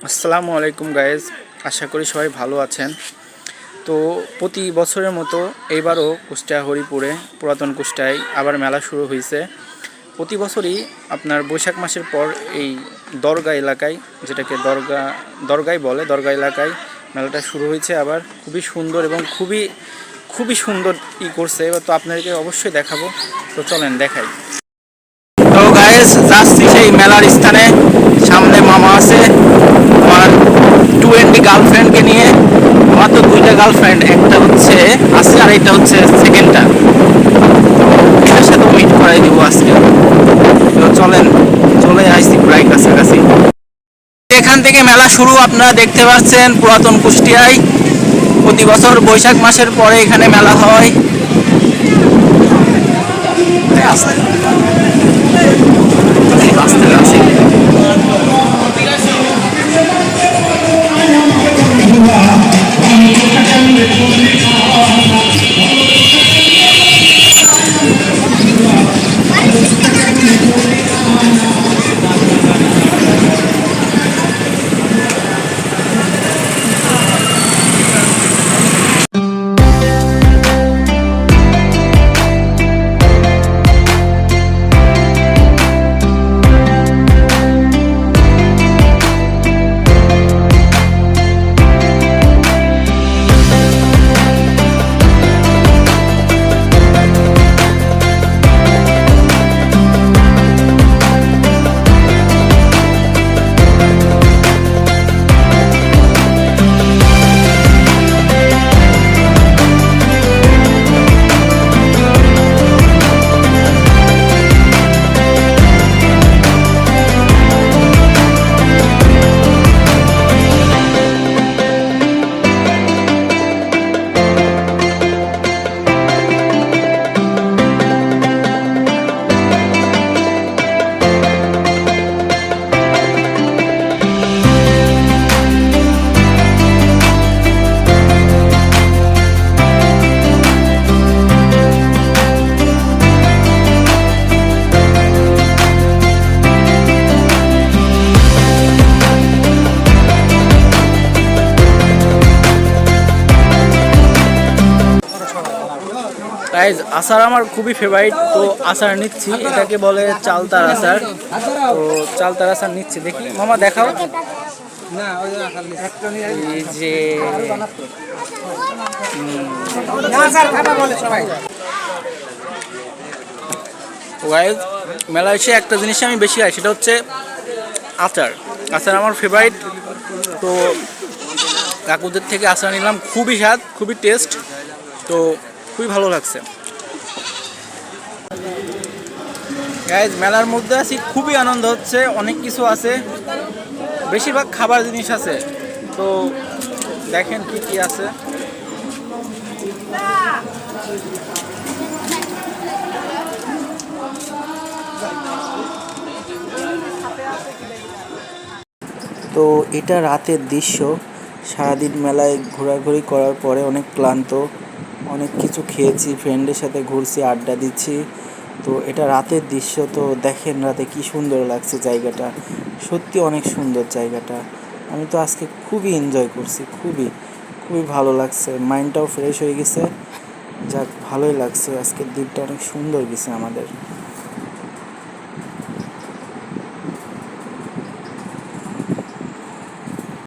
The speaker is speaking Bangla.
আসসালামু আলাইকুম গাইজ, আশা করি সবাই ভালো আছেন। তো প্রতি বছরের মতো এইবারও কুষ্টিয়া হরিপুরে পুরাতন কুষ্টিয়ায় আবার মেলা শুরু হয়েছে। প্রতি বছরই আপনার বৈশাখ মাসের পর এই দরগা এলাকায়, যেটাকে দরগাই বলে, দরগা এলাকায় মেলাটা শুরু হয়েছে আবার। খুবই সুন্দর এবং খুবই সুন্দর করছে। এবার তো আপনাদেরকে অবশ্যই দেখাবো, তো চলেন দেখাই। তো গাইস, যাচ্ছি সেই মেলার স্থানে। সামনে মামা আছে আমার 20 গার্লফ্রেন্ডকে নিয়ে। আমার তো 2টা গার্লফ্রেন্ড, একটা হচ্ছে আছে আর এটা হচ্ছে সেকেন্ডটা। তো এটার সাথে মিট করাই দিব আজকে। তো চলেন, চলে আসছি প্রায় কাছাকাছি। এখান থেকে মেলা শুরু, আপনারা দেখতে পাচ্ছেন পুরাতন কুষ্টিয়ায় প্রতি বছর বৈশাখ মাসের পরে এখানে মেলা হয়। গাইজ, আচার আমার খুবই ফেভারিট, তো আচার নিচ্ছি। এটাকে বলে চালতার আচার। তো চালতার আচার নিচ্ছি, দেখি মামা দেখাও। এই যে গাইজ, মেলা এসে একটা জিনিস আমি বেশি খাই, সেটা হচ্ছে আচার। আচার আমার ফেভারিট। তো কাকুদের থেকে আচার নিলাম, খুবই স্বাদ, খুবই টেস্ট, তো খুবই ভালো লাগছে। গাইজ, মেলার মধ্যে আছি, খুবই আনন্দ হচ্ছে। অনেক কিছু আছে, বেশিরভাগ খাবার জিনিস আছে। তো দেখেন কি কি আছে। তো এটা রাতের দৃশ্য। সারাদিন মেলায় ঘোরাঘুরি করার পরে অনেক ক্লান্ত, অনেক কিছু খেয়েছি, ফ্রেন্ডের সাথে ঘুরছি, আড্ডা দিচ্ছি। তো এটা রাতের দৃশ্য। তো দেখেন রাতে কি সুন্দর লাগছে জায়গাটা, সত্যি অনেক সুন্দর জায়গাটা। আমি তো আজকে খুবই এনজয় করছি, খুবই ভালো লাগছে, মাইন্ডটাও ফ্রেশ হয়ে গেছে। যাক, ভালোই লাগছে, আজকের দিনটা অনেক সুন্দর গেছে আমাদের।